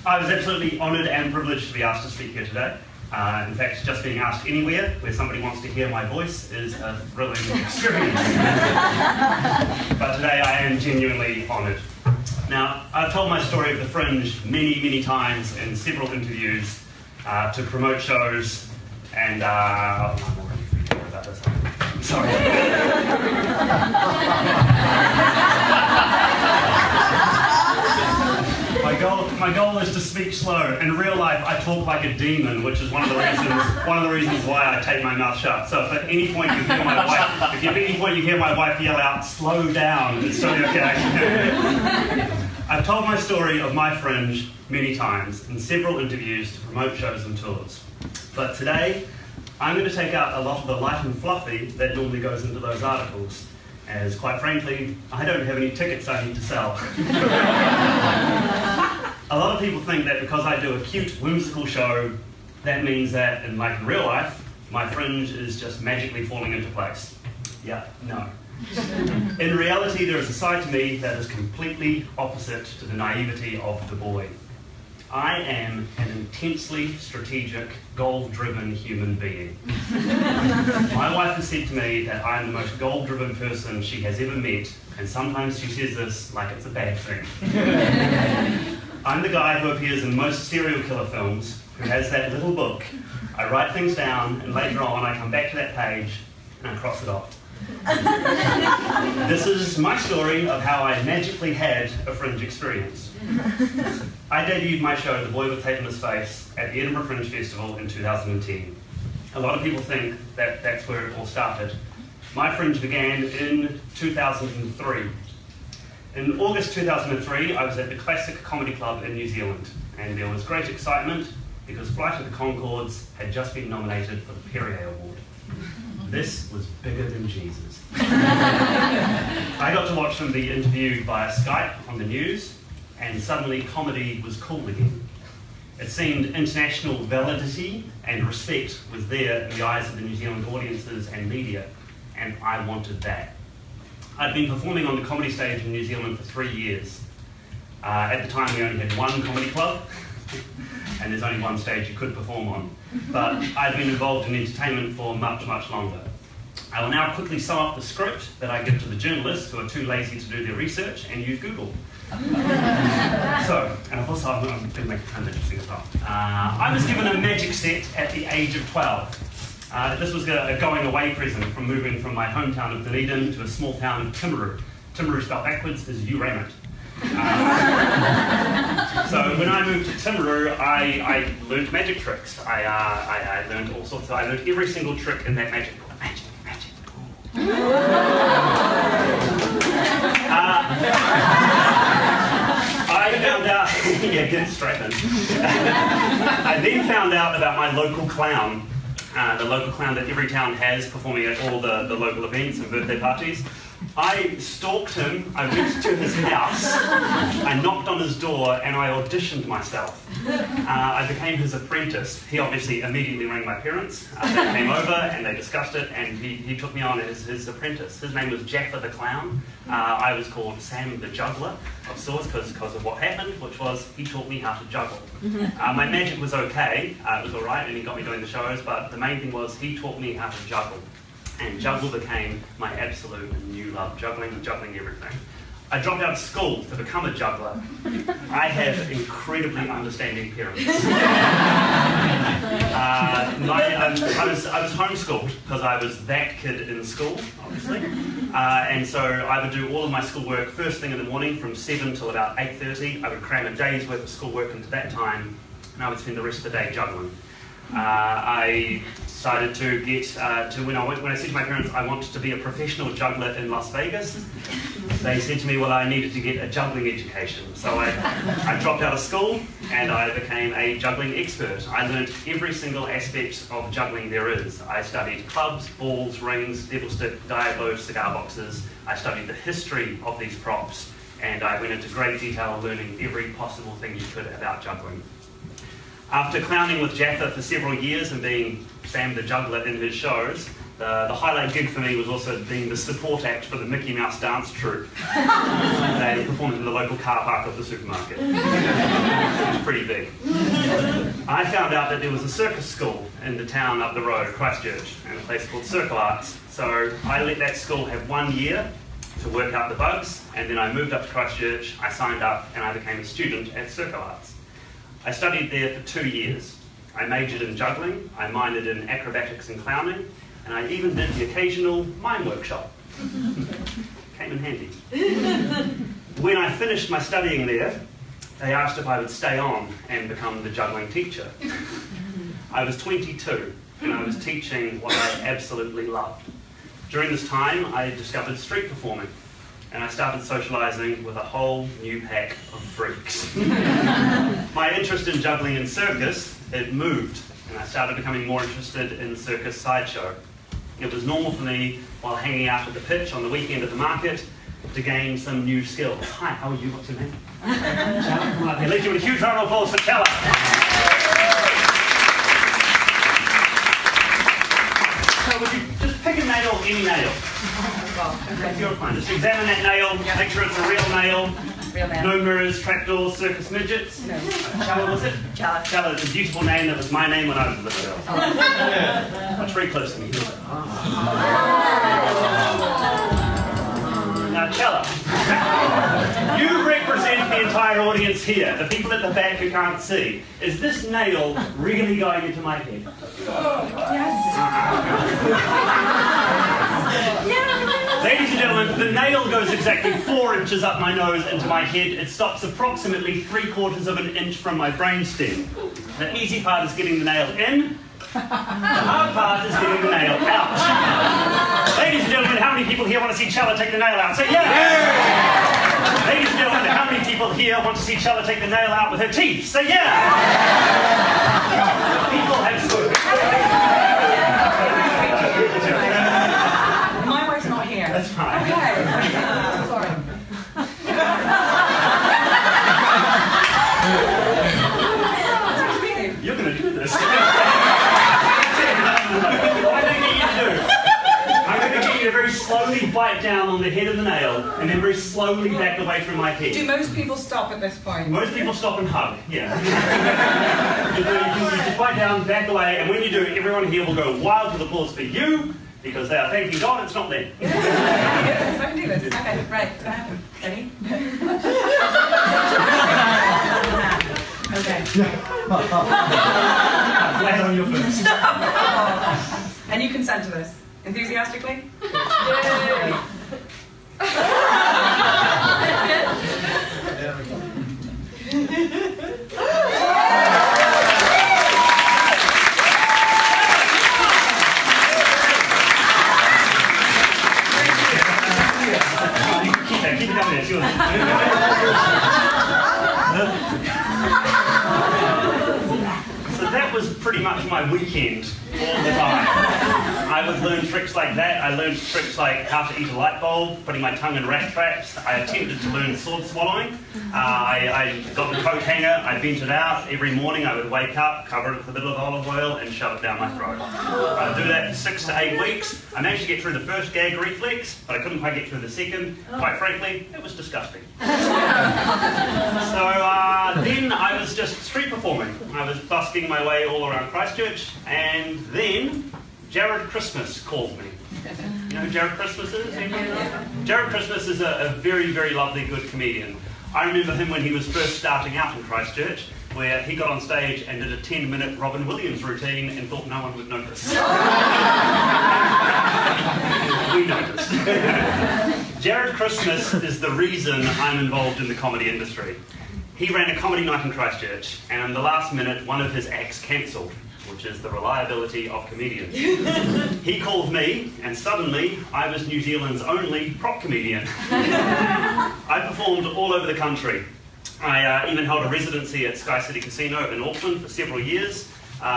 I was absolutely honoured and privileged to be asked to speak here today. In fact, just being asked anywhere where somebody wants to hear my voice is a thrilling experience. But today I am genuinely honoured. Now, I've told my story of the Fringe many, many times in several interviews to promote shows, and I'm not really freaking out about this. I'm sorry. My goal is to speak slow. In real life, I talk like a demon, which is one of the reasons why I tape my mouth shut. So if at any point you hear my wife yell out, "Slow down," it's totally okay. I've told my story of my Fringe many times in several interviews to promote shows and tours. But today, I'm going to take out a lot of the light and fluffy that normally goes into those articles, as quite frankly, I don't have any tickets I need to sell. A lot of people think that because I do a cute, whimsical show, that means that in real life, my Fringe is just magically falling into place. Yeah, no. In reality, there is a side to me that is completely opposite to the naivety of the boy. I am an intensely strategic, goal-driven human being. My wife has said to me that I'm the most goal-driven person she has ever met, and sometimes she says this like it's a bad thing. I'm the guy who appears in most serial killer films, who has that little book. I write things down, and later on I come back to that page and I cross it off. This is my story of how I magically had a Fringe experience. I debuted my show, The Boy with Tape on His Face, at the Edinburgh Fringe Festival in 2010. A lot of people think that that's where it all started. My Fringe began in 2003. In August 2003, I was at the Classic Comedy Club in New Zealand, and there was great excitement because Flight of the Conchords had just been nominated for the Perrier Award. This was bigger than Jesus. I got to watch them be interviewed via Skype on the news, and suddenly comedy was cool again. It seemed international validity and respect was there in the eyes of the New Zealand audiences and media, and I wanted that. I'd been performing on the comedy stage in New Zealand for 3 years. At the time, we only had one comedy club, and there's only one stage you could perform on. But I'd been involved in entertainment for much, much longer. I will now quickly sum up the script that I give to the journalists who are too lazy to do their research and use Google. And of course I'm going to make it kind of interesting as well. I was given a magic set at the age of 12. This was a going away present from moving from my hometown of Dunedin to a small town of Timaru. Timaru spelled backwards is you ram it. So when I moved to Timaru, I learned magic tricks. I learned all sorts of, I learned every single trick in that magic book. Magic. I found out, yeah, get straight in. I then found out about my local clown. The local clown that every town has performing at all the local events and birthday parties. I stalked him, I went to his house, I knocked on his door and I auditioned myself. I became his apprentice. He obviously immediately rang my parents. They came over and they discussed it and he took me on as his apprentice. His name was Jaffa the Clown. I was called Sam the Juggler of sorts because of what happened, which was he taught me how to juggle. My magic was okay, it was alright and he got me doing the shows, but the main thing was he taught me how to juggle. And juggle became my absolute new love, juggling everything. I dropped out of school to become a juggler. I have incredibly understanding parents. I was homeschooled because I was that kid in school, obviously. And so I would do all of my schoolwork first thing in the morning from 7 till about 8:30. I would cram a day's worth of schoolwork into that time, and I would spend the rest of the day juggling. I decided to get when I said to my parents I wanted to be a professional juggler in Las Vegas, they said to me, well, I needed to get a juggling education. So I dropped out of school and I became a juggling expert. I learned every single aspect of juggling there is. I studied clubs, balls, rings, devil stick, diablos, cigar boxes. I studied the history of these props and I went into great detail learning every possible thing you could about juggling. After clowning with Jaffa for several years and being Sam the Juggler in his shows, The highlight gig for me was also being the support act for the Mickey Mouse dance troupe. They performed in the local car park of the supermarket. It was pretty big. I found out that there was a circus school in the town up the road, Christchurch, in a place called Circle Arts. So I let that school have 1 year to work out the bugs, and then I moved up to Christchurch, I signed up, and I became a student at Circle Arts. I studied there for 2 years. I majored in juggling, I minored in acrobatics and clowning, and I even did the occasional mime workshop. Came in handy. When I finished my studying there, they asked if I would stay on and become the juggling teacher. I was 22, and I was teaching what I absolutely loved. During this time, I discovered street performing, and I started socialising with a whole new pack of freaks. My interest in juggling and circus, it moved, and I started becoming more interested in circus sideshow. It was normal for me, while hanging out at the pitch on the weekend at the market, to gain some new skills. Hi, how are you? What's your name? Chella, come up here. Let's give it a huge round of applause for Chella. So would you just pick a nail, any nail? If you're fine, just examine that nail, make sure it's a real nail. Real man. No mirrors, trapdoors, circus midgets. No. Chella, was it? Chella. Chella is a beautiful name. That was my name when I was a little girl. Watch very close to me. Now, Chella, you represent the entire audience here, the people at the back who can't see. Is this nail really going into my head? Yes. Ladies and gentlemen, the nail goes exactly 4 inches up my nose into my head. It stops approximately 3/4 of an inch from my brainstem. The easy part is getting the nail in. The hard part is getting the nail out. Ladies and gentlemen, how many people here want to see Chella take the nail out? Say yeah! Yeah! Ladies and gentlemen, how many people here want to see Chella take the nail out with her teeth? Say yeah! People have spoken. My wife's not here. That's fine. Okay. Sorry. You're going to do this. What I'm going to get you to do, I'm going to get you to very slowly bite down on the head of the nail and then very slowly back away from my head. Do most people stop at this point? Most people stop and hug, yeah. you just bite down, back away, and when you do, everyone here will go wild with applause for you because they are thanking God it's not them. Yes, I can do this. Okay, right. Ready? Okay. Flat on your foot. And you consent to this? Enthusiastically? Yay! Keep it down there, it's yours. So that was pretty much my weekend all the time. I would learn tricks like that. I learned tricks like how to eat a light bulb, putting my tongue in rat traps. I attempted to learn sword swallowing. I got the coat hanger, I bent it out. Every morning I would wake up, cover it with a bit of olive oil and shove it down my throat. I'd do that for 6 to 8 weeks. I managed to get through the first gag reflex, but I couldn't quite get through the second. Quite frankly, it was disgusting. So then I was just street performing. I was busking my way all around Christchurch, and then Jared Christmas called me. You know who Jared Christmas is? Jared Christmas is a very, very lovely, good comedian. I remember him when he was first starting out in Christchurch, where he got on stage and did a 10-minute Robin Williams routine and thought no one would notice. We noticed. Jared Christmas is the reason I'm involved in the comedy industry. He ran a comedy night in Christchurch, and in the last minute, one of his acts cancelled, which is the reliability of comedians. He called me, and suddenly I was New Zealand's only prop comedian. I performed all over the country. I even held a residency at Sky City Casino in Auckland for several years,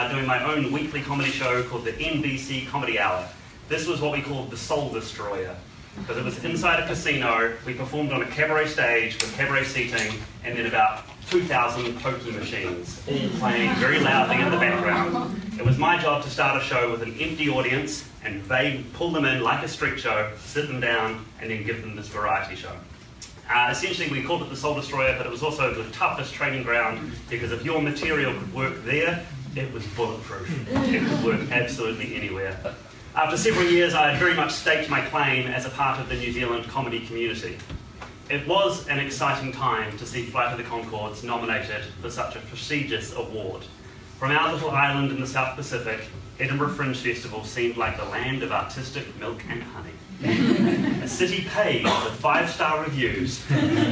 doing my own weekly comedy show called the NBC Comedy Hour. This was what we called the Soul Destroyer, because it was inside a casino. We performed on a cabaret stage with cabaret seating, and then about 2,000 pokey machines, all playing very loudly in the background. It was my job to start a show with an empty audience and pull them in like a street show, sit them down, and then give them this variety show. Essentially, we called it the Soul Destroyer, but it was also the toughest training ground because if your material could work there, it was bulletproof. It could work absolutely anywhere. After several years, I had very much staked my claim as a part of the New Zealand comedy community. It was an exciting time to see Flight of the Conchords nominated for such a prestigious award. From our little island in the South Pacific, Edinburgh Fringe Festival seemed like the land of artistic milk and honey. A city paved with 5-star reviews,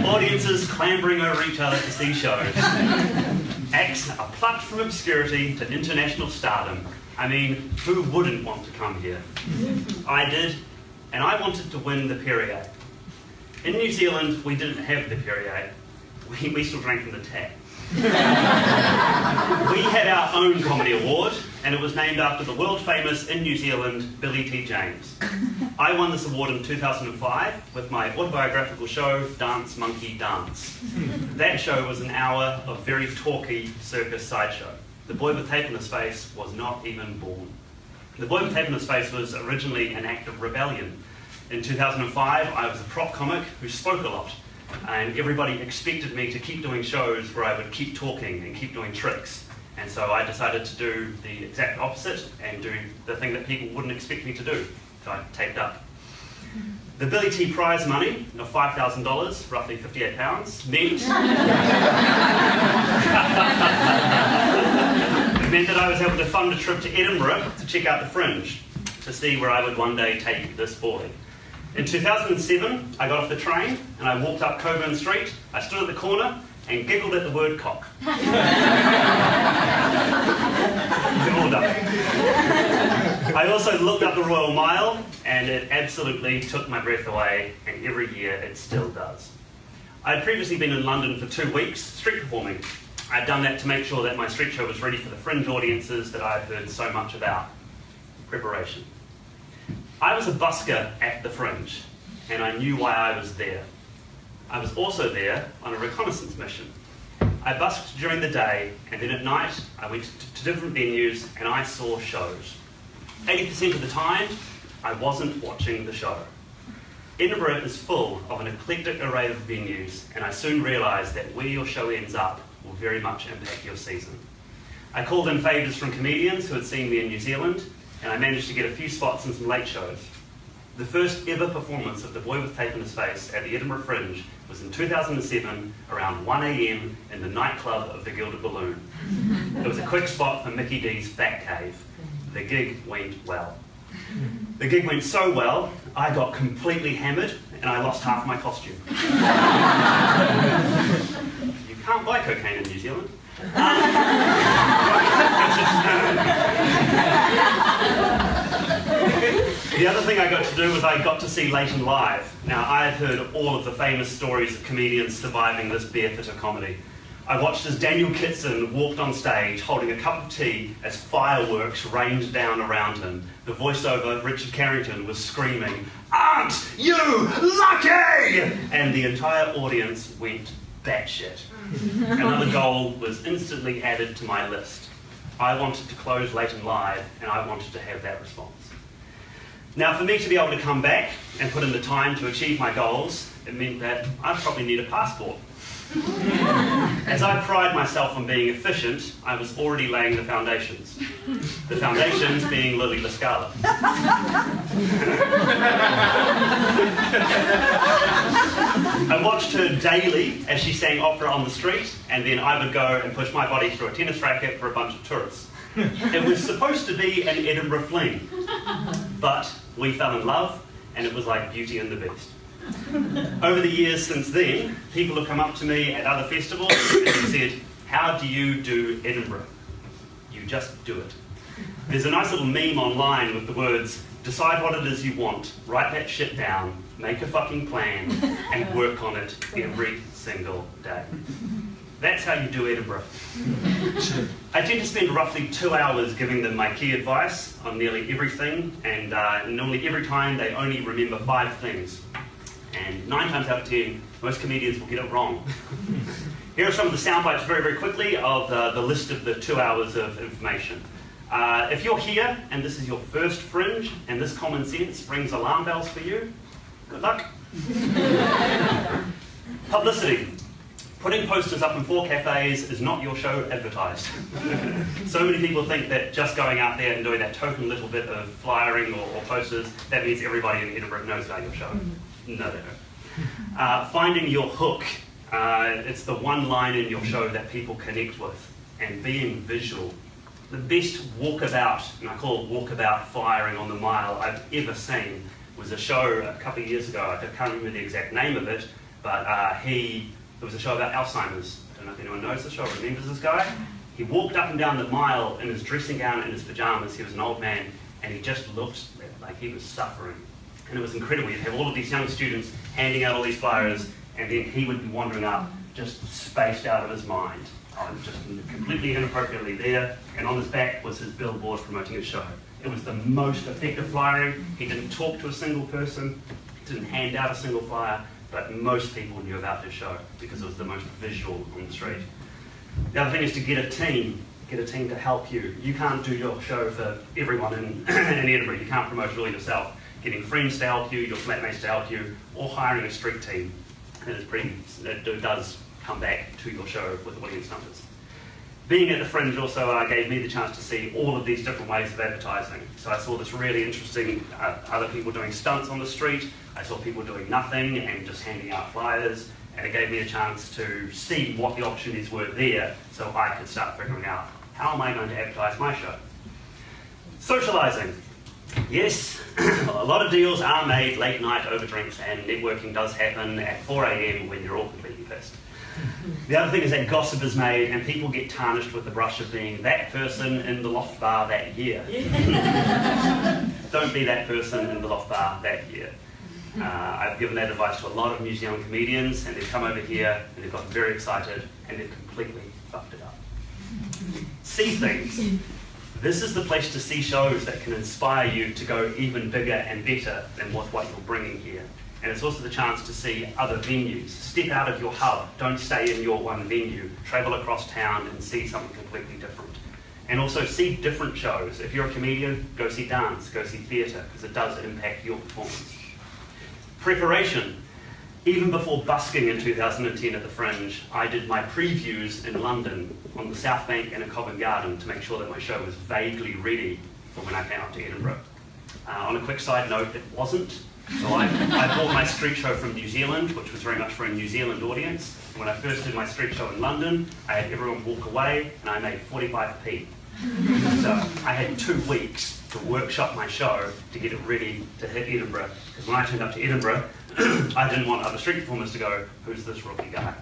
audiences clambering over each other to see shows, acts are plucked from obscurity to international stardom. I mean, who wouldn't want to come here? I did, and I wanted to win the Perrier. In New Zealand, we didn't have the Perrier. We still drank from the tap. We had our own comedy award, and it was named after the world-famous, in New Zealand, Billy T. James. I won this award in 2005 with my autobiographical show, Dance Monkey Dance. That show was an hour of very talky circus sideshow. The boy with tape in his face was not even born. The boy with tape in his face was originally an act of rebellion. In 2005, I was a prop comic who spoke a lot, and everybody expected me to keep doing shows where I would keep talking and keep doing tricks. And so I decided to do the exact opposite and do the thing that people wouldn't expect me to do. So I taped up. The Billy T prize money of $5,000, roughly £58, meant that I was able to fund a trip to Edinburgh to check out the Fringe, to see where I would one day take this boy. In 2007, I got off the train and I walked up Coburn Street. I stood at the corner and giggled at the word cock. They're all done. I also looked up the Royal Mile, and it absolutely took my breath away, and every year it still does. I'd previously been in London for 2 weeks street performing. I'd done that to make sure that my street show was ready for the Fringe audiences that I'd heard so much about. Preparation. I was a busker at the Fringe, and I knew why I was there. I was also there on a reconnaissance mission. I busked during the day, and then at night I went to different venues and I saw shows. 80% of the time, I wasn't watching the show. Edinburgh is full of an eclectic array of venues, and I soon realised that where your show ends up will very much impact your season. I called in favours from comedians who had seen me in New Zealand, and I managed to get a few spots in some late shows. The first ever performance of The Boy with Tape in His Face at the Edinburgh Fringe was in 2007, around 1 AM in the nightclub of the Gilded Balloon. It was a quick spot for Mickey D's Fat Cave. The gig went well. The gig went so well, I got completely hammered and I lost half my costume. You can't buy cocaine in New Zealand. The other thing I got to do was I got to see Leighton live. Now, I had heard all of the famous stories of comedians surviving this beer pit of comedy. I watched as Daniel Kitson walked on stage holding a cup of tea as fireworks rained down around him. The voiceover, Richard Carrington, was screaming, "Aren't you lucky?" And the entire audience went batshit. Another goal was instantly added to my list. I wanted to close Leighton live, and I wanted to have that response. Now, for me to be able to come back and put in the time to achieve my goals, it meant that I'd probably need a passport. As I pride myself on being efficient, I was already laying the foundations. The foundations being Lily Lascala. I watched her daily as she sang opera on the street, and then I would go and push my body through a tennis racket for a bunch of tourists. It was supposed to be an Edinburgh fling, but we fell in love, and it was like Beauty and the Beast. Over the years since then, people have come up to me at other festivals and said, "How do you do Edinburgh?" You just do it. There's a nice little meme online with the words, "Decide what it is you want, write that shit down, make a fucking plan, and work on it every single day." That's how you do Edinburgh. I tend to spend roughly 2 hours giving them my key advice on nearly everything, and normally every time they only remember 5 things. And 9 times out of 10, most comedians will get it wrong. Here are some of the sound bites very, very quickly of the list of the 2 hours of information. If you're here and this is your first Fringe and this common sense rings alarm bells for you, good luck. Publicity. Putting posters up in 4 cafes is not your show advertised. So many people think that just going out there and doing that token little bit of flyering or posters, that means everybody in Edinburgh knows about your show. No, they don't. Finding your hook. It's the one line in your show that people connect with. And being visual. The best walkabout, and I call it walkabout flyering on the mile I've ever seen, was a show a couple of years ago. I can't remember the exact name of it, but it was a show about Alzheimer's. I don't know if anyone knows the show or remembers this guy. He walked up and down the mile in his dressing gown and his pajamas. He was an old man, and he just looked like he was suffering. And it was incredible. You'd have all of these young students handing out all these flyers, and then he would be wandering up, just spaced out of his mind. Just completely inappropriately there, and on his back was his billboard promoting his show. It was the most effective flyering. He didn't talk to a single person, didn't hand out a single flyer, but most people knew about his show because it was the most visual on the street. The other thing is to get a team to help you. You can't do your show for everyone in Edinburgh. You can't promote it all yourself. Getting friends to help you, your flatmates to help you, or hiring a street team. And it does come back to your show with audience numbers. Being at the Fringe also gave me the chance to see all of these different ways of advertising. So I saw this really interesting, other people doing stunts on the street. I saw people doing nothing and just handing out flyers. And it gave me a chance to see what the opportunities were there so I could start figuring out, how am I going to advertise my show? Socialising. Yes, a lot of deals are made late night over drinks, and networking does happen at 4 AM when you're all completely pissed. The other thing is that gossip is made and people get tarnished with the brush of being that person in the loft bar that year. Don't be that person in the loft bar that year. I've given that advice to a lot of New Zealand comedians, and they've come over here and they've gotten very excited and they've completely fucked it up. See things. This is the place to see shows that can inspire you to go even bigger and better than what you're bringing here. And it's also the chance to see other venues. Step out of your hub. Don't stay in your one venue. Travel across town and see something completely different. And also see different shows. If you're a comedian, go see dance, go see theatre, because it does impact your performance. Preparation. Even before busking in 2010 at the Fringe, I did my previews in London on the South Bank and in Covent Garden to make sure that my show was vaguely ready for when I came up to Edinburgh. On a quick side note, it wasn't. So I bought my street show from New Zealand, which was very much for a New Zealand audience. When I first did my street show in London, I had everyone walk away and I made 45p. So I had 2 weeks to workshop my show to get it ready to hit Edinburgh. Because when I turned up to Edinburgh, I didn't want other street performers to go, who's this rookie guy?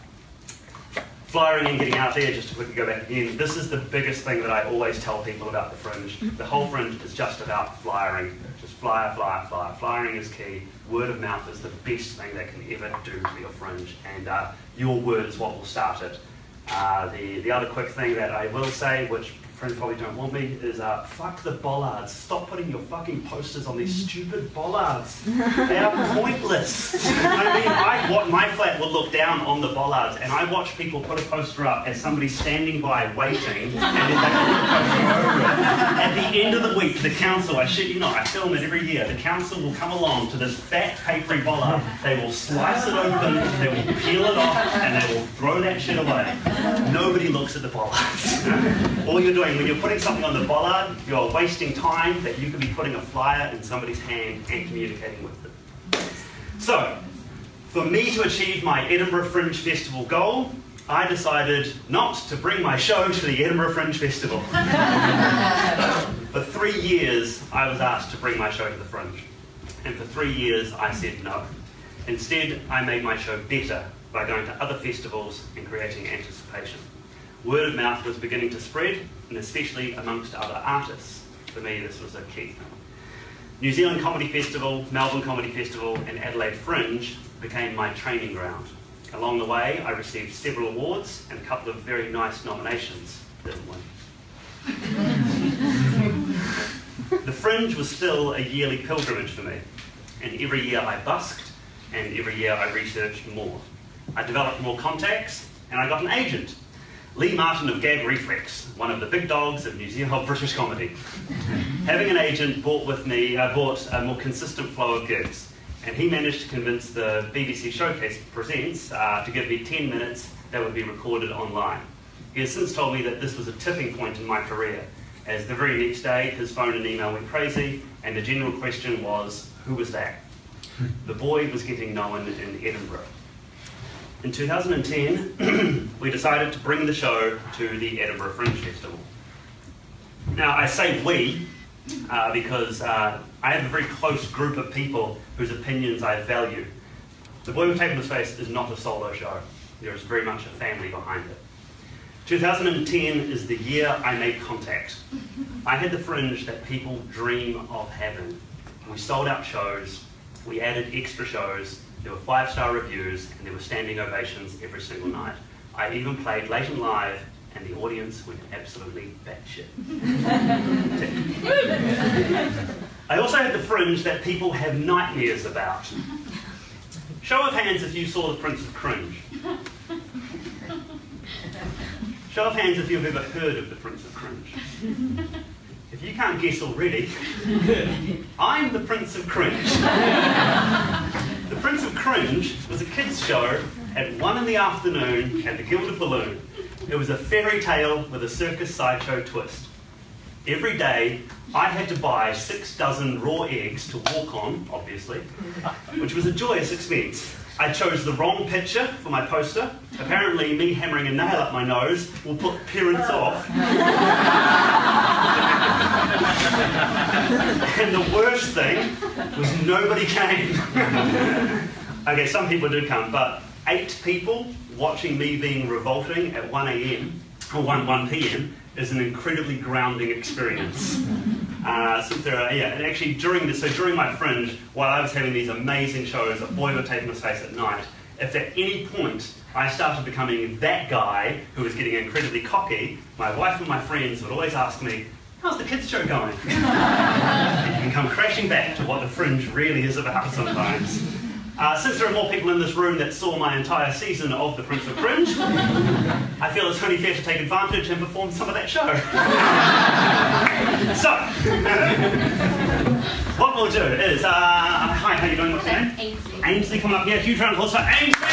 Flyering and getting out there, just to quickly go back again, this is the biggest thing that I always tell people about the Fringe. The whole Fringe is just about flyering. Just flyer, flyer, flyer. Flyering is key. Word of mouth is the best thing that can ever do for your Fringe. And your word is what will start it. The other quick thing that I will say, which friends probably don't want me, is fuck the bollards. Stop putting your fucking posters on these stupid bollards. They are pointless. I mean, my flat would look down on the bollards, and I watch people put a poster up as somebody standing by waiting, and then they put a poster over it. At the end of the week, the council, I shit you not, I film it every year, the council will come along to this fat papery bollard, they will slice it open, they will peel it off, and they will throw that shit away. Nobody looks at the bollards. All you're doing when you're putting something on the bollard, you're wasting time that you could be putting a flyer in somebody's hand and communicating with them. So, for me to achieve my Edinburgh Fringe Festival goal, I decided not to bring my show to the Edinburgh Fringe Festival. For 3 years, I was asked to bring my show to the Fringe. And for 3 years, I said no. Instead, I made my show better by going to other festivals and creating anticipation. Word of mouth was beginning to spread, and especially amongst other artists. For me, this was a key thing. New Zealand Comedy Festival, Melbourne Comedy Festival, and Adelaide Fringe became my training ground. Along the way, I received several awards and a couple of very nice nominations. Didn't win. The Fringe was still a yearly pilgrimage for me, and every year I busked, and every year I researched more. I developed more contacts, and I got an agent. Lee Martin of Gag Reflex, one of the big dogs of New Zealand British comedy. Having an agent brought a more consistent flow of gigs, and he managed to convince the BBC Showcase Presents to give me 10 minutes that would be recorded online. He has since told me that this was a tipping point in my career, as the very next day his phone and email went crazy, and the general question was, who was that? The boy was getting known in Edinburgh. In 2010, we decided to bring the show to the Edinburgh Fringe Festival. Now, I say we because I have a very close group of people whose opinions I value. The Boy with Tape on His Face is not a solo show. There is very much a family behind it. 2010 is the year I made contact. I had the Fringe that people dream of having. We sold out shows, we added extra shows, there were 5-star reviews, and there were standing ovations every single night. I even played late and live, and the audience went absolutely batshit. I also had the Fringe that people have nightmares about. Show of hands if you saw The Prince of Cringe. Show of hands if you've ever heard of The Prince of Cringe. If you can't guess already, I'm The Prince of Cringe. The Prince of Cringe was a kids' show at 1 in the afternoon at the Gilded Balloon. It was a fairy tale with a circus sideshow twist. Every day, I had to buy 6 dozen raw eggs to walk on, obviously, which was a joyous expense. I chose the wrong picture for my poster. Apparently, me hammering a nail up my nose will put parents off. And the worst thing was nobody came. Okay, some people did come, but 8 people watching me being revolting at 1 a.m. or 1 p.m. is an incredibly grounding experience. Since there are, and actually during my Fringe, while I was having these amazing shows, A Boy with Tape on His Face at night, if at any point I started becoming that guy who was getting incredibly cocky, my wife and my friends would always ask me, how's the kids' show going? And you can come crashing back to what the Fringe really is about sometimes. Since there are more people in this room that saw my entire season of The Prince of Fringe, I feel it's only fair to take advantage and perform some of that show. So, what we'll do is, hi, how are you doing? What's your name? Ainsley. Ainsley, come up here. Huge round of applause for Ainsley.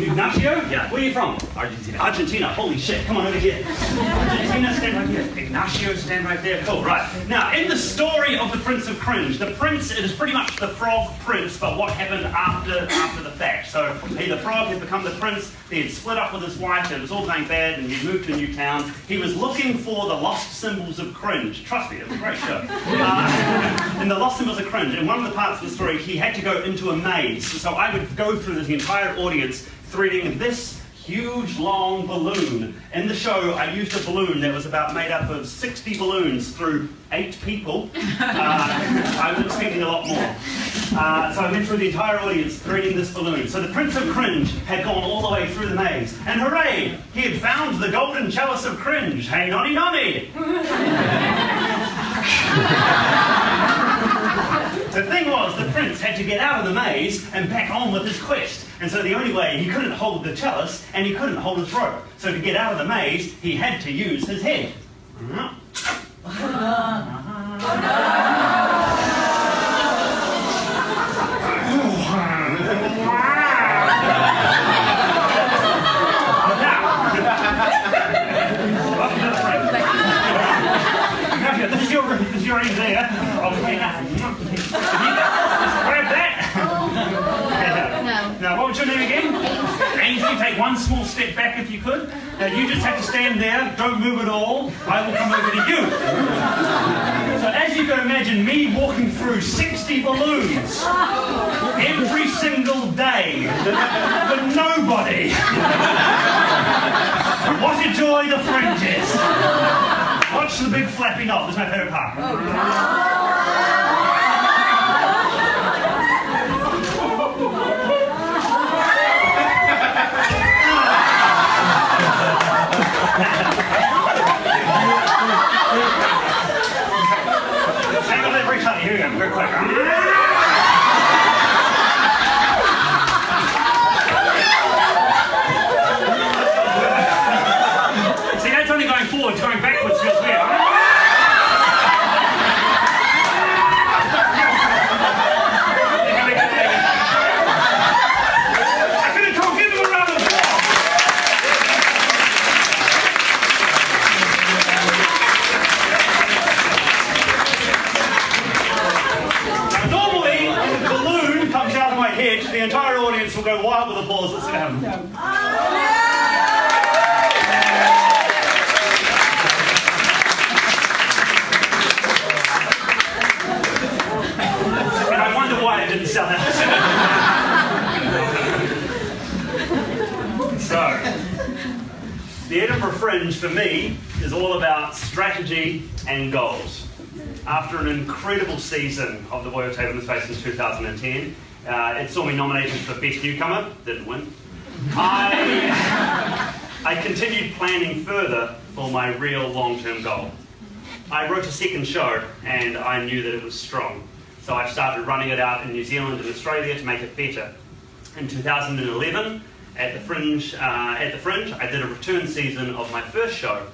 Ignacio? Yeah. Where are you from? Argentina. Argentina. Holy shit. Come on over here. Argentina, stand right here. Ignacio, stand right there. Cool, right. Now, in the story of The Prince of Cringe, the prince is pretty much the frog prince, but what happened after the fact. So, the frog had become the prince, he had split up with his wife, it was all going bad, and he'd moved to a new town. He was looking for the lost symbols of cringe. Trust me, it was a great show. And the lost symbols of cringe. In one of the parts of the story, he had to go into a maze. So I would go through the entire audience threading this huge long balloon. In the show, I used a balloon that was made up of 60 balloons through 8 people. I was expecting a lot more. So I went through the entire audience threading this balloon. So the Prince of Cringe had gone all the way through the maze. And hooray! He had found the golden chalice of cringe. Hey, nonny nonny! The thing was, the prince had to get out of the maze and back on with his quest. And so the only way, he couldn't hold the chalice and he couldn't hold his rope. So to get out of the maze, he had to use his head. This is your end there. Grab that. Now, what was your name again? Ainsley, take one small step back if you could. Now, you just have to stand there. Don't move at all. I will come over to you. So, as you can imagine, me walking through 60 balloons every single day for nobody. What a joy the Fringe is. Watch the big flappy knob. That's my favourite part. Hang on every time. Here we go. Very quick. a wild with applause. Let's see what happens. And I wonder why it didn't sell out. So, the Edinburgh Fringe for me is all about strategy and goals. After an incredible season of the Boy with Tape on His Face in 2010, it saw me nominated for Best Newcomer, didn't win. I continued planning further for my real long-term goal. I wrote a second show and I knew that it was strong. So I started running it out in New Zealand and Australia to make it better. In 2011, at the Fringe, I did a return season of my first show.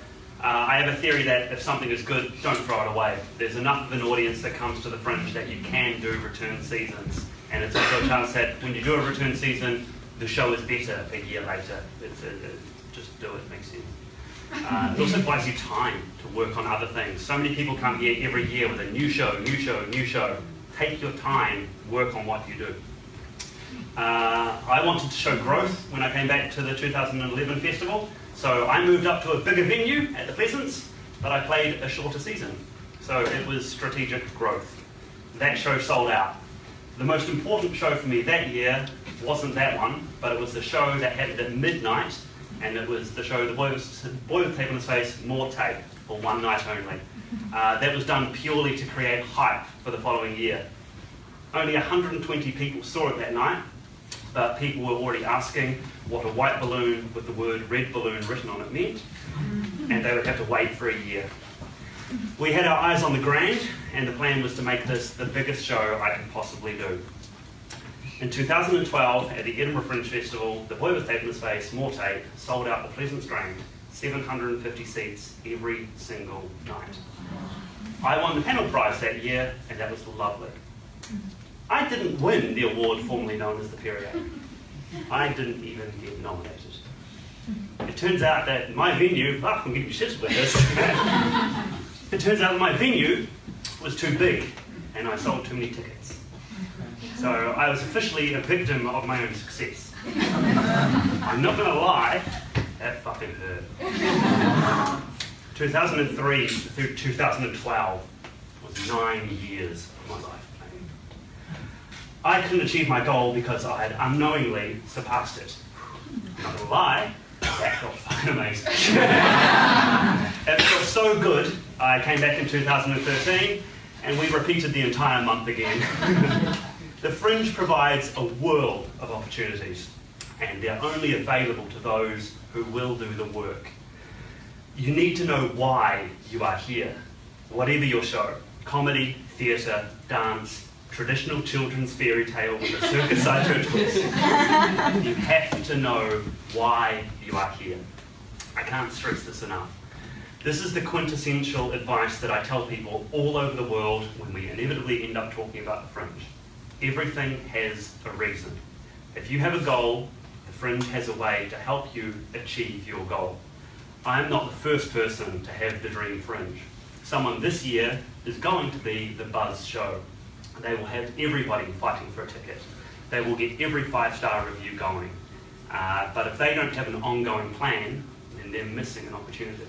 I have a theory that if something is good, don't throw it away. There's enough of an audience that comes to the Fringe that you can do return seasons. And it's also a chance that when you do a return season, the show is better a year later. Just do it, makes sense. It also buys you time to work on other things. So many people come here every year with a new show. Take your time, work on what you do. I wanted to show growth when I came back to the 2011 festival, so I moved up to a bigger venue at the Pleasance, but I played a shorter season. So it was strategic growth. That show sold out. The most important show for me that year wasn't that one, but it was the show that happened at midnight, and it was the show The Boy with Tape on His Face, More Tape, for one night only. That was done purely to create hype for the following year. Only 120 people saw it that night, but people were already asking what a white balloon with the word red balloon written on it meant, and they would have to wait for a year. We had our eyes on the grand, and the plan was to make this the biggest show I could possibly do. In 2012, at the Edinburgh Fringe Festival, The Boy with Tape on His Face, More Tape, sold out the Pleasance Grand, 750 seats every single night. I won the panel prize that year, and that was lovely. I didn't win the award formerly known as the Perrier. I didn't even get nominated. It turns out that my venue, I'm getting shit with this. It turns out that my venue was too big, and I sold too many tickets. So I was officially a victim of my own success. I'm not going to lie, that fucking hurt. 2003 through 2012 was 9 years of my life. I couldn't achieve my goal because I had unknowingly surpassed it. I'm not going to lie, that felt fucking amazing. It felt so good, I came back in 2013 and we repeated the entire month again. The Fringe provides a world of opportunities, and they're only available to those who will do the work. You need to know why you are here, whatever your show, comedy, theatre, dance, traditional children's fairy tale with a circus sideshow twist. You have to know why you are here. I can't stress this enough. This is the quintessential advice that I tell people all over the world when we inevitably end up talking about the Fringe. Everything has a reason. If you have a goal, the Fringe has a way to help you achieve your goal. I am not the first person to have the dream Fringe. Someone this year is going to be the Buzz show. They will have everybody fighting for a ticket. They will get every 5-star review going. But if they don't have an ongoing plan, then they're missing an opportunity.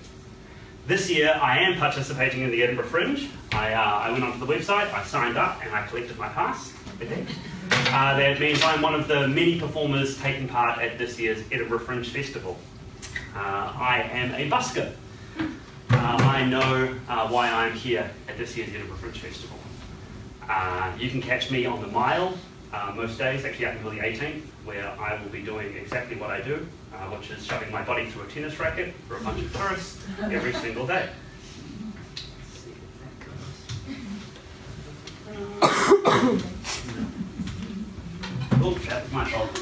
This year, I am participating in the Edinburgh Fringe. I went onto the website, I signed up, and I collected my pass. That means I'm one of the many performers taking part at this year's Edinburgh Fringe Festival. I am a busker. I know why I'm here at this year's Edinburgh Fringe Festival. You can catch me on the mile most days, actually up until the 18th, where I will be doing exactly what I do, which is shoving my body through a tennis racket for a bunch of tourists every single day. Oh, that was my fault.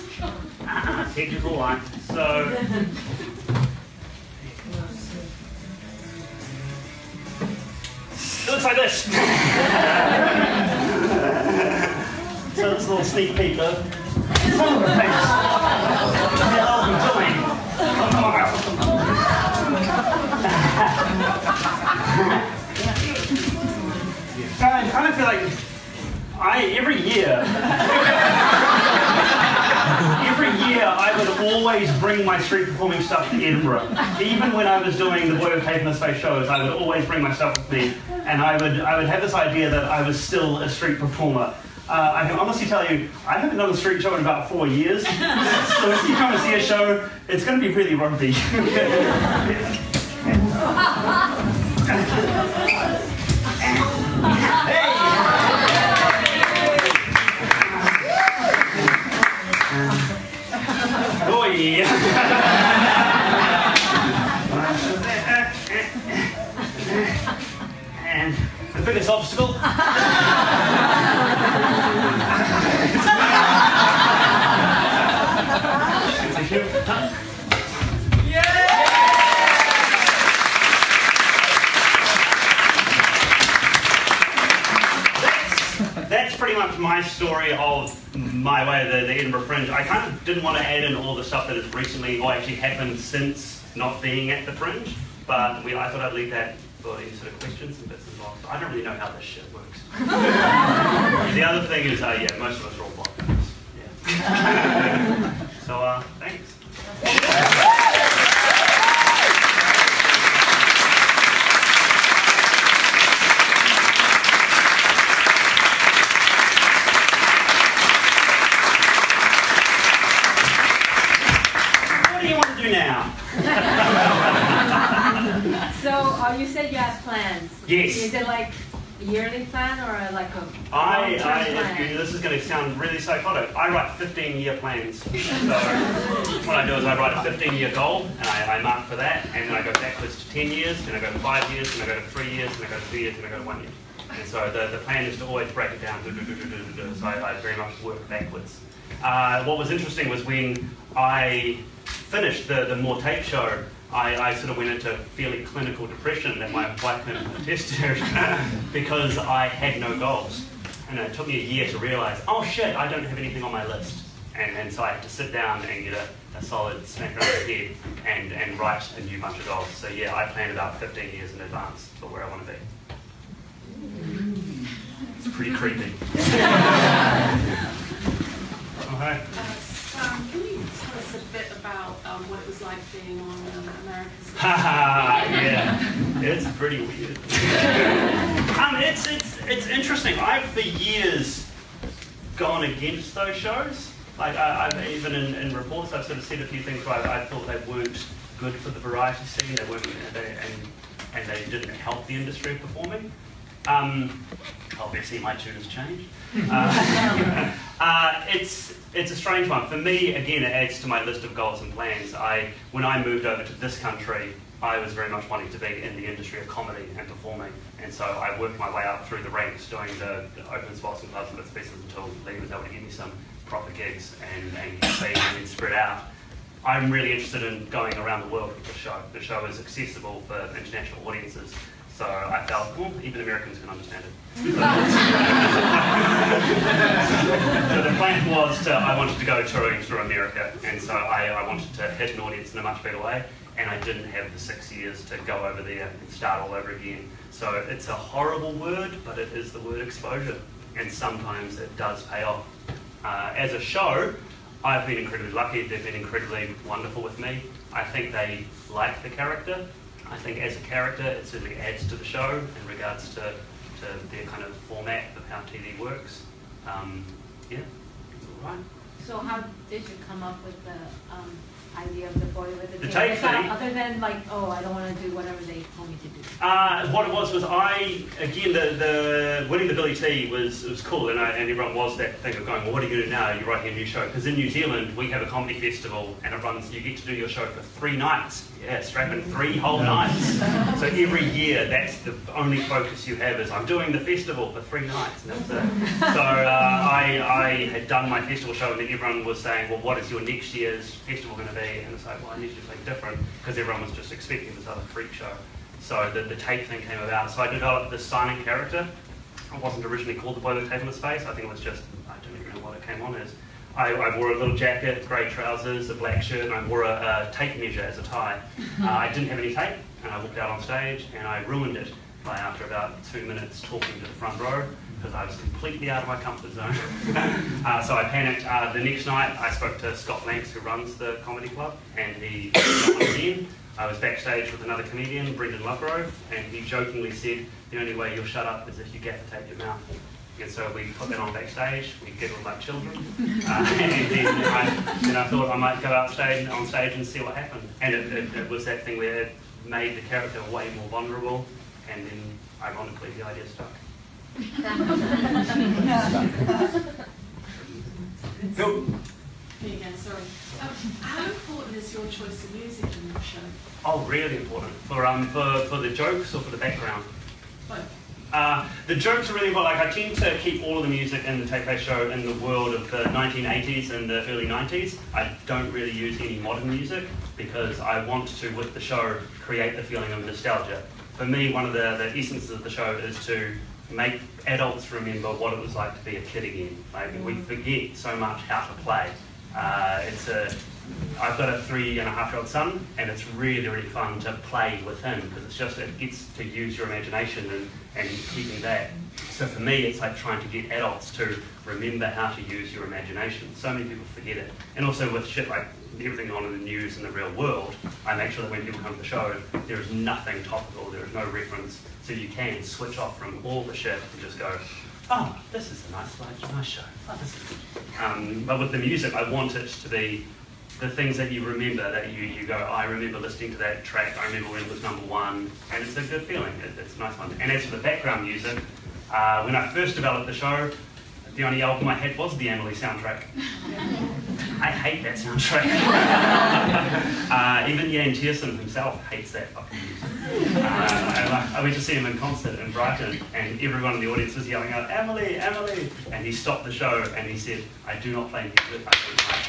Technical line. So, it looks like this. So this little sneak peek of some of the things that I'll be doing on tomorrow. I kind of feel like every year would always bring my street performing stuff to Edinburgh. Even when I was doing the Boy with Tape in His Face shows, I would always bring my stuff with me, and I would have this idea that I was still a street performer. I can honestly tell you, I haven't done a street show in about 4 years, so if you come and see a show, it's going to be really rugby. Oh yeah. And the biggest obstacle. That's pretty much my story of my way of the Edinburgh Fringe. I kind of didn't want to add in all the stuff that has recently or actually happened since not being at the Fringe, but I thought I'd leave that for any sort of questions and bits and bobs. I don't really know how this shit works. The other thing is, yeah, most of us are all blockers. Yeah. So, thanks. Now. So you said you have plans. Yes. Is it like a yearly plan or like a long-term plan? This is going to sound really psychotic. I write 15-year plans. So what I do is I write a 15-year goal, and I mark for that, and then I go backwards to 10 years, then I go to 5 years, then I go to 3 years, then I go to 2 years, then I go to 1 year. And so the plan is to always break it down. So I very much work backwards. What was interesting was when I finished the More Tape show, I sort of went into fairly clinical depression that my wife can attest to because I had no goals. And it took me a year to realise, oh shit, I don't have anything on my list. And so I had to sit down and get a solid smack around the head and write a new bunch of goals. So yeah, I plan about 15 years in advance for where I want to be. It's pretty creepy. Okay. Can you tell us a bit about what it was like being on America's Yeah, it's pretty weird. It's interesting. I've for years gone against those shows. Like I've even in reports I've sort of said a few things where I thought they weren't good for the variety scene. They weren't, and they didn't help the industry of performing. Obviously, my tune has changed. It's a strange one. For me, again, it adds to my list of goals and plans. When I moved over to this country, I was very much wanting to be in the industry of comedy and performing. And so I worked my way up through the ranks, doing the open spots and clubs and bits and pieces until Lee was able to give me some proper gigs and then spread out. I'm really interested in going around the world with the show. The show is accessible for international audiences. So I felt, well, even Americans can understand it. So the plan was I wanted to go touring through America, and so I wanted to hit an audience in a much better way, and I didn't have the 6 years to go over there and start all over again. So it's a horrible word, but it is the word exposure, and sometimes it does pay off. As a show, I've been incredibly lucky. They've been incredibly wonderful with me. I think they like the character. I think as a character, it certainly adds to the show in regards to their kind of format of how TV works. Yeah, it's all right. So how did you come up with the idea of the boy with the tape thing? Other than like, oh, I don't want to do whatever they told me to do. What it was again, the winning the Billy T was cool, and everyone was that thing of going, well, what are you going to do now? You're writing a new show. Because in New Zealand, we have a comedy festival, and you get to do your show for 3 nights. Yeah, strap in 3 whole nights. So every year, that's the only focus you have is, I'm doing the festival for 3 nights. And that's it. So I had done my festival show, and then everyone was saying, well, what is your next year's festival going to be? And it's like, well, I need to do something different, because everyone was just expecting this other freak show. So the tape thing came about. So I developed this silent character. It wasn't originally called the boy with tape on his face. I think it was just, I don't even know what it came on as. I wore a little jacket, grey trousers, a black shirt, and I wore a tape measure as a tie. I didn't have any tape, and I walked out on stage, and I ruined it by after about 2 minutes talking to the front row. because I was completely out of my comfort zone. So I panicked. The next night I spoke to Scott Blanks, who runs the comedy club, and he got again. I was backstage with another comedian, Brendan Lovegrove, and he jokingly said, the only way you'll shut up is if you gaffer tape your mouth. And so we put that on backstage, we giggled like children, and then I thought I might go on stage and see what happened. And it was that thing where it made the character way more vulnerable, and then ironically the idea stuck. Cool. Me again, sorry. How important is your choice of music in the show? Oh, really important. For the jokes or for the background? Both. The jokes are really important. Like, I tend to keep all of the music in the take-place show in the world of the 1980s and the early 90s. I don't really use any modern music because I want to, with the show, create the feeling of nostalgia. For me, one of the essences of the show is to make adults remember what it was like to be a kid again. Like, we forget so much how to play. I've got a 3.5-year-old son, and it's really, really fun to play with him because it gets to use your imagination and keeping that. So for me, it's like trying to get adults to remember how to use your imagination. So many people forget it. And also with shit like everything on in the news in the real world, I make sure that when people come to the show, there is nothing topical, there is no reference, so you can switch off from all the shit and just go, oh, this is a nice show. Oh, this is good. But with the music, I want it to be the things that you remember, that you go, I remember listening to that track, I remember when it was #1, and it's a good feeling, it's a nice one. And as for the background music, when I first developed the show, the only album I had was the Emily soundtrack. I hate that soundtrack. Even Jan Tiersen himself hates that fucking music. I went to see him in concert in Brighton, and everyone in the audience was yelling out, Emily, Emily! And he stopped the show and he said, I do not play music, I don't like.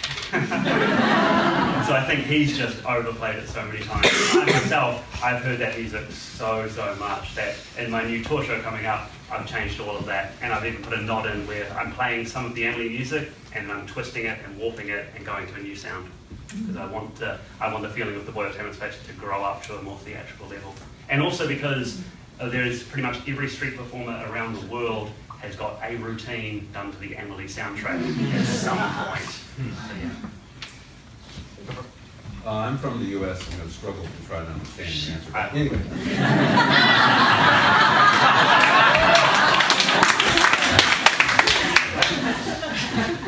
So I think he's just overplayed it so many times. I myself, I've heard that music so much that in my new tour show coming up, I've changed all of that, and I've even put a nod in where I'm playing some of the Emily music and I'm twisting it and warping it and going to a new sound. Because I want the feeling of the Boy of Time and Space to grow up to a more theatrical level. And also because there is pretty much every street performer around the world has got a routine done to the Emily soundtrack at some point. So, yeah. I'm from the U.S. I'm going to struggle to try to understand the answer. But anyway.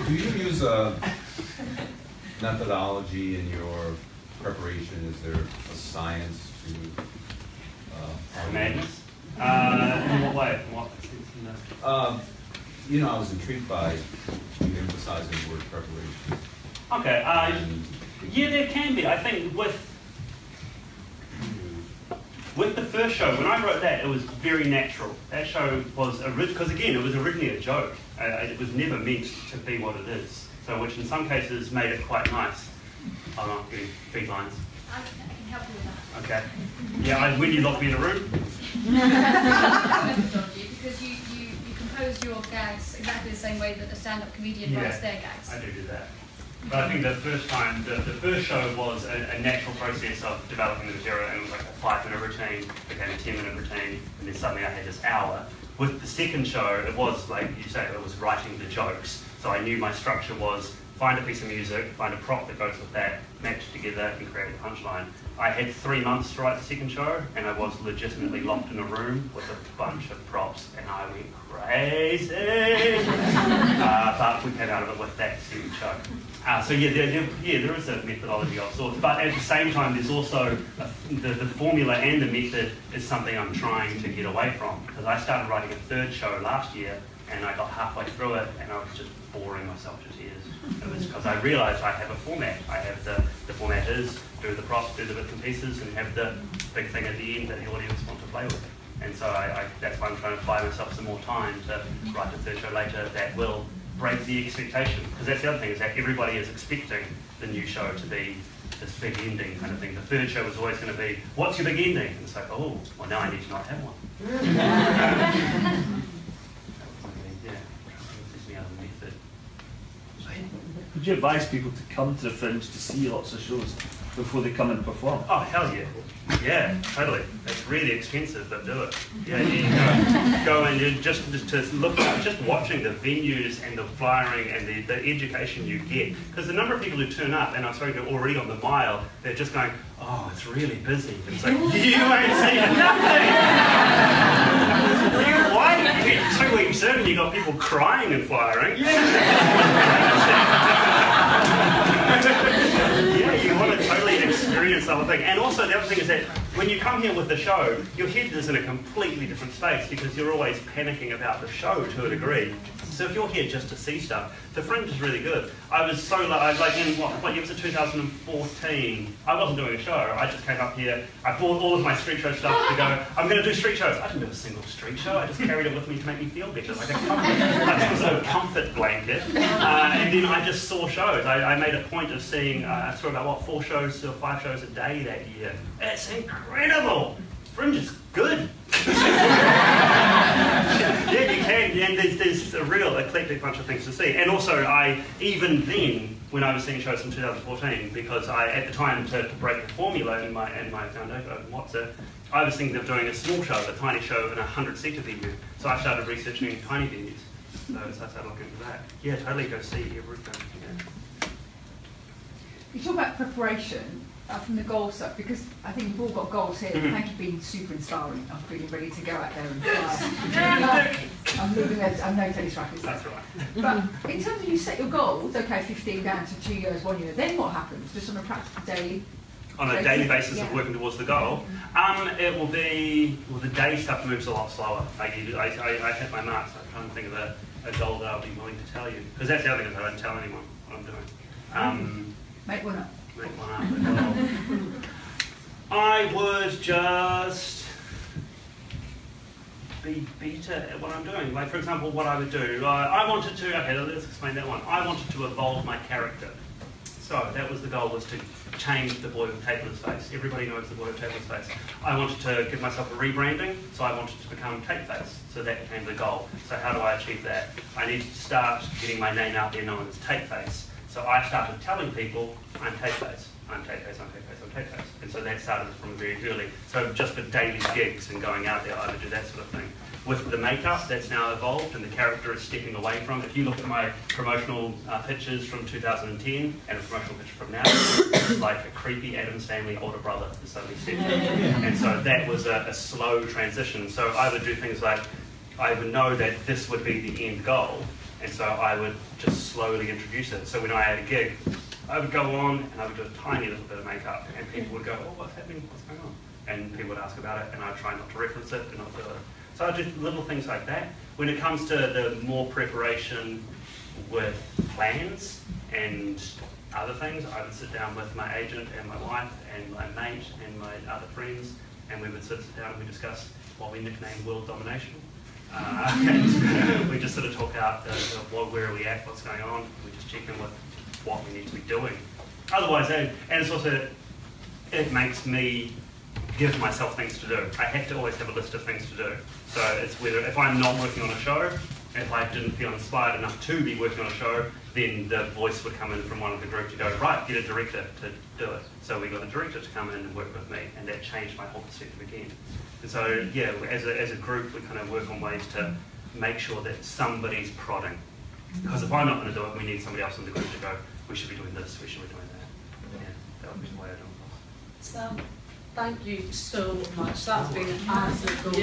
Do you use a methodology in your preparation? Is there a science to madness? In what way? In what sense? You know, I was intrigued by you emphasizing the word preparation. Okay. Yeah, there can be. I think with the first show, when I wrote that, it was very natural. That show was because again, it was originally a joke. It was never meant to be what it is. So, which in some cases made it quite nice. I'm not getting feed lines. I can help you with that. Okay. Yeah, when you lock me in a room. Because you compose your gags exactly the same way that a stand-up comedian writes their gags. I do that. But I think the first show was a natural process of developing the material, and it was like a 5-minute routine, became a 10-minute routine, and then suddenly I had this hour. With the second show, it was like you say, it was writing the jokes. So I knew my structure was find a piece of music, find a prop that goes with that, match it together, and create a punchline. I had 3 months to write the second show, and I was legitimately locked in a room with a bunch of props, and I went crazy. But we came out of it with that second show. So yeah, there is a methodology of sorts, but at the same time, there's also the formula and the method is something I'm trying to get away from, because I started writing a third show last year, and I got halfway through it, and I was just boring myself to tears. It was because I realised I have a format. I have the format is do the props, do the bits and pieces, and have the big thing at the end that the audience want to play with. And so that's why I'm trying to buy myself some more time to write a third show later that will break the expectation. Because that's the other thing, is that everybody is expecting the new show to be this big ending kind of thing. The third show was always going to be, what's your big ending? And it's like, oh, well now I need to not have one. would you advise people to come to the Fringe to see lots of shows before they come and perform? Oh, hell yeah. Yeah, totally. It's really expensive, but do it. Yeah, you go and you just to look at just watching the venues and the flyering and the education you get. Because the number of people who turn up, and I'm sorry, they're already on the mile, they're just going, oh, it's really busy. It's like, you ain't seen nothing! Why? You get 2 weeks in and you got people crying and flyering. Yeah, you want to totally experience the whole thing. And also the other thing is that when you come here with the show, your head is in a completely different space because you're always panicking about the show to a degree. So if you're here just to see stuff, the Fringe is really good. I was so like in what year was it, 2014? I wasn't doing a show. I just came up here. I bought all of my street show stuff to go. I'm going to do street shows. I didn't do a single street show. I just carried it with me to make me feel better, like a comfort blanket. And then I just saw shows. I made a point of seeing. I saw about 4 shows or 5 shows a day that year. It's incredible. Fringe is good. Yeah, you can, and there's a real eclectic bunch of things to see. And also, even then, when I was seeing shows in 2014, because at the time, to break the formula in my foundation, I was thinking of doing a small show, a tiny show in a 100-seater venue. So I started researching tiny venues. So I started looking into that. Yeah, totally go see everything. Yeah. You talk about preparation. From the goal stuff, because I think we've all got goals here. Thank you for being super inspiring. I'm feeling ready to go out there and fly. I'm moving those, I'm no tennis rackets. That's right. But in terms of you set your goals, okay, 15 down to 2 years, 1 year, then what happens? Just on a practical daily? On a daily basis of working towards the goal, it will be, well, the day stuff moves a lot slower. I hit my marks. I'm trying to think of a goal that I'll be willing to tell you. Because that's the other thing is I don't tell anyone what I'm doing. Make one up. Make one up. I would just be better at what I'm doing. Like, for example, what I would do. I wanted to, okay, let's explain that one. I wanted to evolve my character. So that was the goal, was to change the boy with tape on his face. Everybody knows the boy with tape on his face. I wanted to give myself a rebranding, so I wanted to become Tape Face. So that became the goal. So how do I achieve that? I needed to start getting my name out there known as Tape Face. So I started telling people, I'm Tape Face, I'm Tape Face, I'm Tape Face, I'm Tape Face. And so that started from very early. So just for daily gigs and going out there, I would do that sort of thing. With the makeup, that's now evolved and the character is stepping away from. If you look at my promotional pictures from 2010 and a promotional picture from now, it's like a creepy Adam Stanley older brother is suddenly stepped in. And so that was a slow transition. So I would do things like, I would know that this would be the end goal. And so I would just slowly introduce it. So when I had a gig, I would go on and I would do a tiny little bit of makeup and people would go, oh, what's happening? What's going on? And people would ask about it and I'd try not to reference it and not do it. So I do little things like that. When it comes to the more preparation with plans and other things, I would sit down with my agent and my wife and my mate and my other friends and we would sit down and we discuss what we nickname world domination. And we just sort of talk out where are we at, what's going on. We just check in with what we need to be doing. Otherwise, and it's also, it makes me give myself things to do. I have to always have a list of things to do. So it's whether, if I'm not working on a show, if I didn't feel inspired enough to be working on a show, then the voice would come in from one of the group to go, right, get a director to do it. So we got a director to come in and work with me, and that changed my whole perspective again. And so, yeah, as a group, we kind of work on ways to make sure that somebody's prodding. Because if I'm not going to do it, we need somebody else in the group to go, we should be doing this, we should be doing that. Yeah, that would be the way I do it. So, thank you so much. That's been an absolute goal.